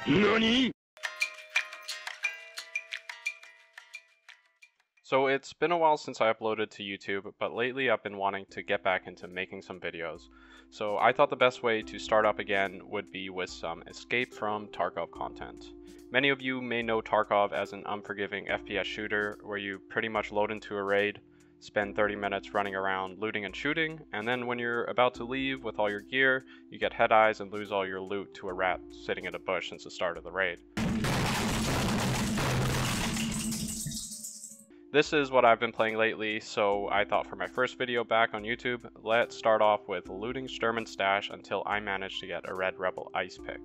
NANI?! So it's been a while since I uploaded to YouTube, but lately I've been wanting to get back into making some videos. So I thought the best way to start up again would be with some escape from Tarkov content. Many of you may know Tarkov as an unforgiving FPS shooter where you pretty much load into a raid, spend 30 minutes running around looting and shooting, and then when you're about to leave with all your gear, you get head eyes and lose all your loot to a rat sitting in a bush since the start of the raid. This is what I've been playing lately, so I thought for my first video back on YouTube, let's start off with looting Shturmans Stash until I manage to get a Red Rebel ice pick.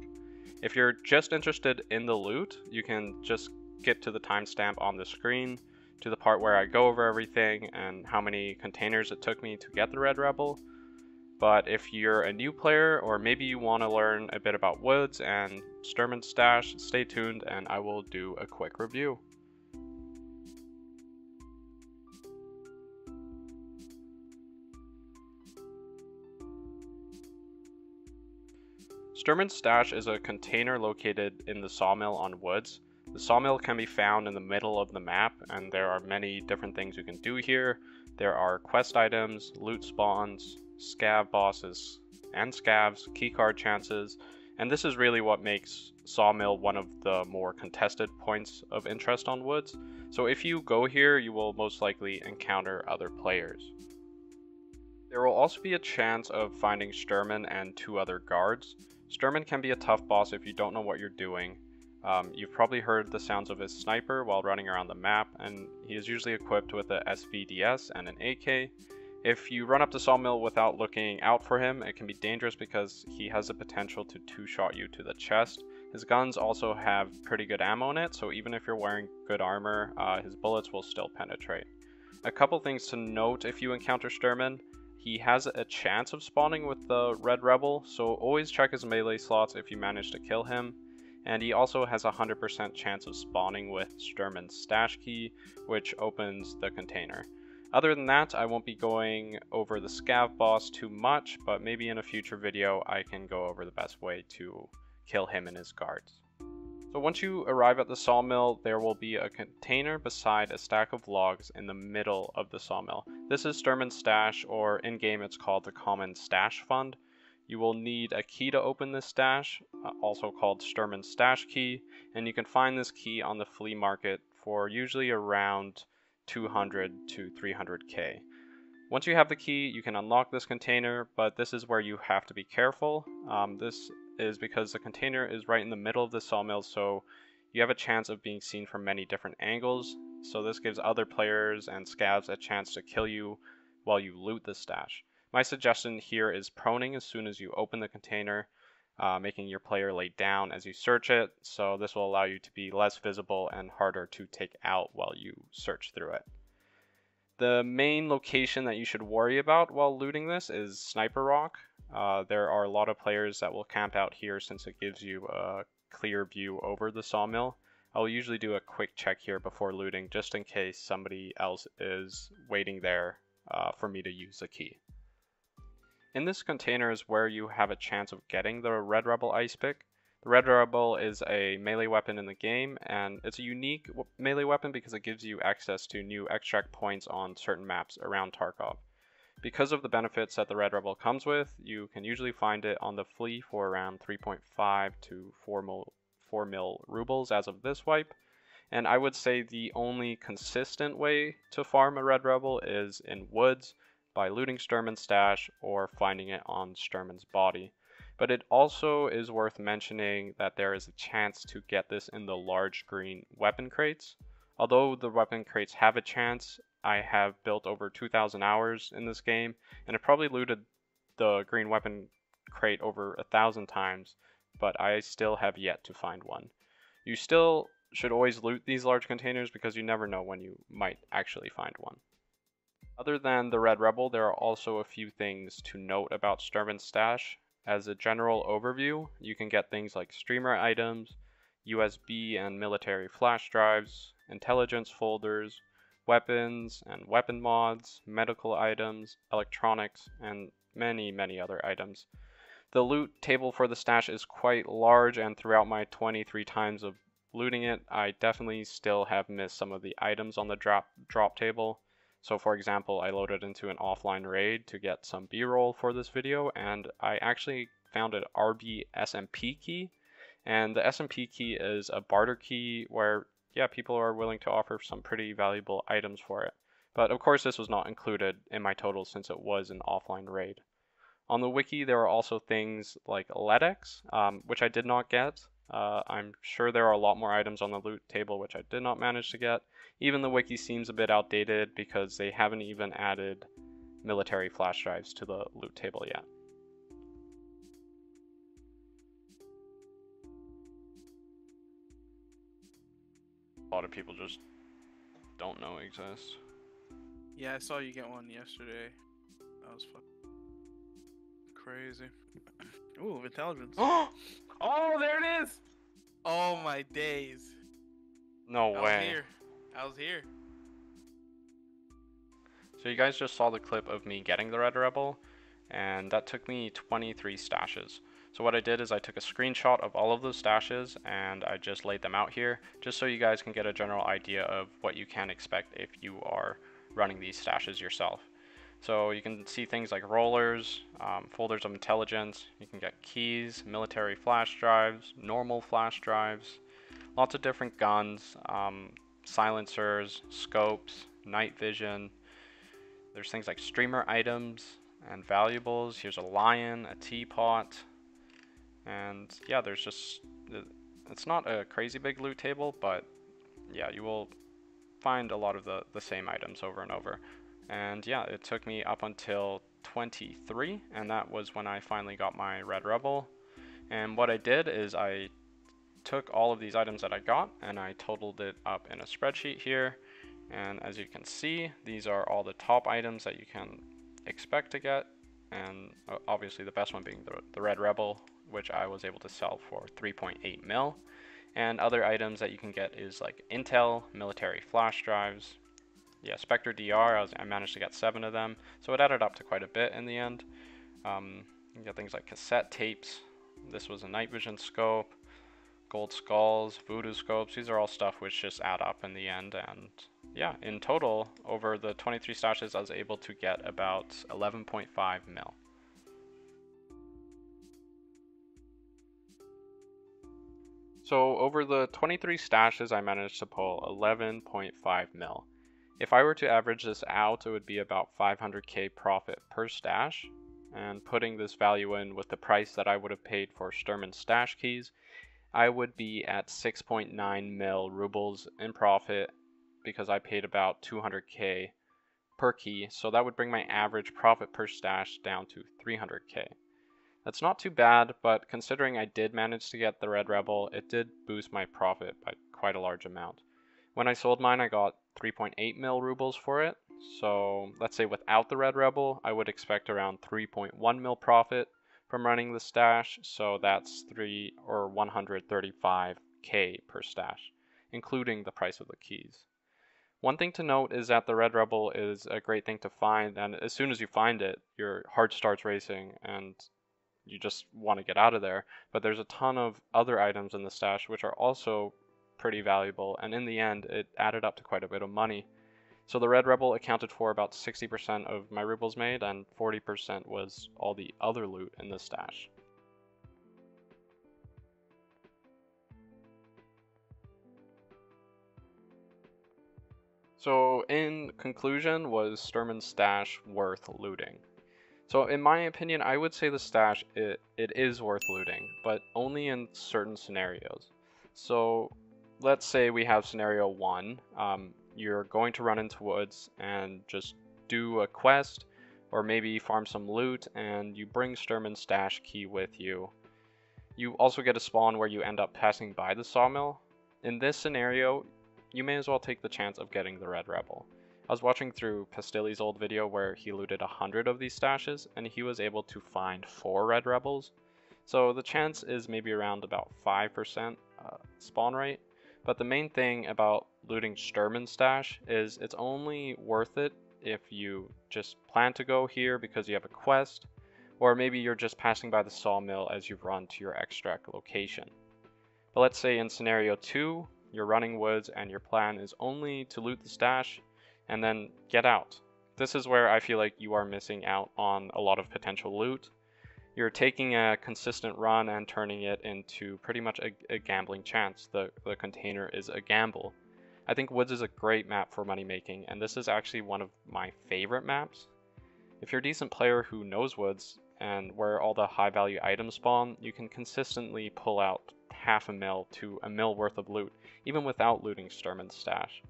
If you're just interested in the loot, you can just skip to the timestamp on the screen to the part where I go over everything and how many containers it took me to get the Red Rebel. But if you're a new player or maybe you want to learn a bit about woods and Shturmans Stash, stay tuned and I will do a quick review. Shturmans Stash is a container located in the sawmill on woods. The sawmill can be found in the middle of the map, and there are many different things you can do here. There are quest items, loot spawns, scav bosses and scavs, keycard chances, and this is really what makes sawmill one of the more contested points of interest on woods. So if you go here, you will most likely encounter other players. There will also be a chance of finding Shturman and 2 other guards. Shturman can be a tough boss if you don't know what you're doing. You've probably heard the sounds of his sniper while running around the map, and he is usually equipped with a SVDS and an AK. If you run up to Sawmill without looking out for him, it can be dangerous because he has the potential to 2-shot you to the chest. His guns also have pretty good ammo in it, so even if you're wearing good armor, his bullets will still penetrate. A couple things to note if you encounter Shturman. He has a chance of spawning with the Red Rebel, so always check his melee slots if you manage to kill him. And he also has a 100% chance of spawning with Shturmans Stash key, which opens the container. Other than that, I won't be going over the scav boss too much, but maybe in a future video I can go over the best way to kill him and his guards. So once you arrive at the sawmill, there will be a container beside a stack of logs in the middle of the sawmill. This is Shturmans Stash, or in-game it's called the Common Stash Fund. You will need a key to open this stash, also called Shturmans Stash key, and you can find this key on the flea market for usually around 200 to 300k. Once you have the key, you can unlock this container, but this is where you have to be careful. This is because the container is right in the middle of the sawmill, so you have a chance of being seen from many different angles. So this gives other players and scavs a chance to kill you while you loot the stash. My suggestion here is proning as soon as you open the container, making your player lay down as you search it, so this will allow you to be less visible and harder to take out while you search through it. The main location that you should worry about while looting this is Sniper Rock. There are a lot of players that will camp out here since it gives you a clear view over the sawmill. I'll usually do a quick check here before looting just in case somebody else is waiting there for me to use the key. In this container is where you have a chance of getting the Red Rebel ice pick. The Red Rebel is a melee weapon in the game, and it's a unique melee weapon because it gives you access to new extract points on certain maps around Tarkov. Because of the benefits that the Red Rebel comes with, you can usually find it on the flea for around 3.5 to 4 mil rubles as of this wipe, and I would say the only consistent way to farm a Red Rebel is in woods, by looting Shturmans Stash or finding it on Shturman's body. But it also is worth mentioning that there is a chance to get this in the large green weapon crates. Although the weapon crates have a chance, I have built over 2,000 hours in this game, and I probably looted the green weapon crate over 1,000 times, but I still have yet to find one. You still should always loot these large containers because you never know when you might actually find one. Other than the Red Rebel, there are also a few things to note about Shturmans Stash. As a general overview, you can get things like streamer items, USB and military flash drives, intelligence folders, weapons and weapon mods, medical items, electronics, and many other items. The loot table for the stash is quite large, and throughout my 23 times of looting it, I definitely still have missed some of the items on the drop table. So for example, I loaded into an offline raid to get some B-roll for this video, and I actually found an RB SMP key. And the SMP key is a barter key where, yeah, people are willing to offer some pretty valuable items for it. But of course this was not included in my total since it was an offline raid. On the wiki, there are also things like LEDX, which I did not get. I'm sure there are a lot more items on the loot table which I did not manage to get. Even the wiki seems a bit outdated because they haven't even added military flash drives to the loot table yet. A lot of people just don't know exist. Yeah, I saw you get one yesterday. That was fucking crazy. Ooh, intelligence. Oh, there it is! Oh my days. No way. I was here. So you guys just saw the clip of me getting the Red Rebel, and that took me 23 stashes. So what I did is I took a screenshot of all of those stashes and I just laid them out here, just so you guys can get a general idea of what you can expect if you are running these stashes yourself. So you can see things like rollers, folders of intelligence, you can get keys, military flash drives, normal flash drives, lots of different guns, silencers, scopes, night vision. There's things like streamer items and valuables. Here's a lion, a teapot, and yeah, there's just, it's not a crazy big loot table, but yeah, you will find a lot of the same items over and over. And yeah, it took me up until 23, and that was when I finally got my Red Rebel. And what I did is I took all of these items that I got and I totaled it up in a spreadsheet here. And as you can see, these are all the top items that you can expect to get, and obviously the best one being the Red Rebel, which I was able to sell for 3.8 mil. And other items that you can get is like intel, military flash drives, yeah, Spectre DR, I managed to get 7 of them, so it added up to quite a bit in the end. You got things like cassette tapes, this was a night vision scope, gold skulls, voodoo scopes, these are all stuff which just add up in the end. And yeah, in total, over the 23 stashes, I was able to get about 11.5 mil. So over the 23 stashes, I managed to pull 11.5 mil. If I were to average this out, it would be about 500k profit per stash. And putting this value in with the price that I would have paid for Shturmans Stash keys, I would be at 6.9 mil rubles in profit because I paid about 200k per key. So that would bring my average profit per stash down to 300k. That's not too bad, but considering I did manage to get the Red Rebel, it did boost my profit by quite a large amount. When I sold mine, I got 3.8 mil rubles for it. So let's say without the Red Rebel, I would expect around 3.1 mil profit from running the stash. So that's 135k per stash, including the price of the keys. One thing to note is that the Red Rebel is a great thing to find, and as soon as you find it, your heart starts racing and you just want to get out of there. But there's a ton of other items in the stash which are also pretty valuable, and in the end it added up to quite a bit of money. So the Red Rebel accounted for about 60% of my rubles made, and 40% was all the other loot in the stash. So in conclusion, was Shturmans Stash worth looting? So in my opinion, I would say the stash, it is worth looting, but only in certain scenarios. So let's say we have scenario 1, you're going to run into woods and just do a quest, or maybe farm some loot, and you bring Shturmans Stash key with you. You also get a spawn where you end up passing by the sawmill. In this scenario, you may as well take the chance of getting the Red Rebel. I was watching through Pastilli's old video where he looted 100 of these stashes, and he was able to find 4 Red Rebels. So the chance is maybe around about 5% spawn rate. But the main thing about looting Shturmans Stash is it's only worth it if you just plan to go here because you have a quest, or maybe you're just passing by the sawmill as you run to your extract location. But let's say in scenario 2, you're running woods and your plan is only to loot the stash and then get out. This is where I feel like you are missing out on a lot of potential loot. You're taking a consistent run and turning it into pretty much a gambling chance. The container is a gamble. I think Woods is a great map for money making, and this is actually one of my favorite maps. If you're a decent player who knows Woods and where all the high value items spawn, you can consistently pull out half a mil to a mil worth of loot, even without looting Shturmans Stash.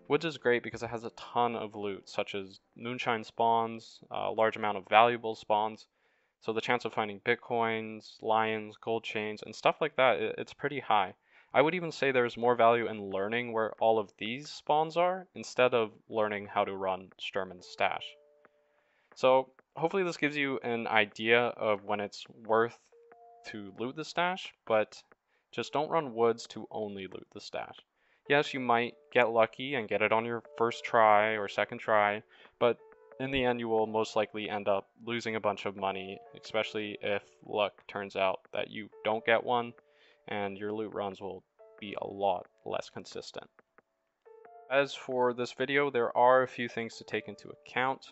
Woods is great because it has a ton of loot, such as moonshine spawns, a large amount of valuable spawns, so the chance of finding bitcoins, lions, gold chains, and stuff like that, it's pretty high. I would even say there's more value in learning where all of these spawns are, instead of learning how to run Shturmans Stash. So hopefully this gives you an idea of when it's worth to loot the stash, but just don't run woods to only loot the stash. Yes, you might get lucky and get it on your first try or second try, but in the end you will most likely end up losing a bunch of money, especially if luck turns out that you don't get one, and your loot runs will be a lot less consistent. As for this video, there are a few things to take into account.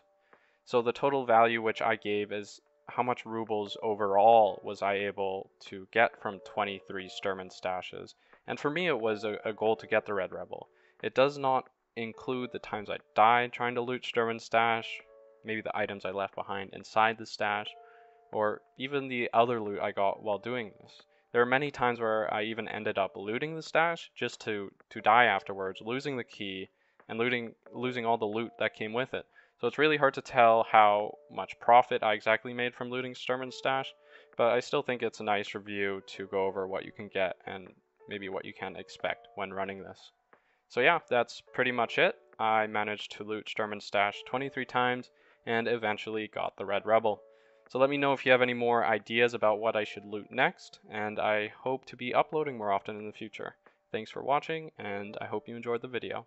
So the total value which I gave is how much rubles overall was I able to get from 23 Shturman stashes. And for me it was a goal to get the Red Rebel. It does not include the times I died trying to loot Shturman stash, maybe the items I left behind inside the stash, or even the other loot I got while doing this. There are many times where I even ended up looting the stash just to die afterwards, losing the key, and losing all the loot that came with it. So it's really hard to tell how much profit I exactly made from looting Shturman's Stash, but I still think it's a nice review to go over what you can get and maybe what you can expect when running this. So yeah, that's pretty much it. I managed to loot Shturman's Stash 23 times and eventually got the Red Rebel. So let me know if you have any more ideas about what I should loot next, and I hope to be uploading more often in the future. Thanks for watching, and I hope you enjoyed the video.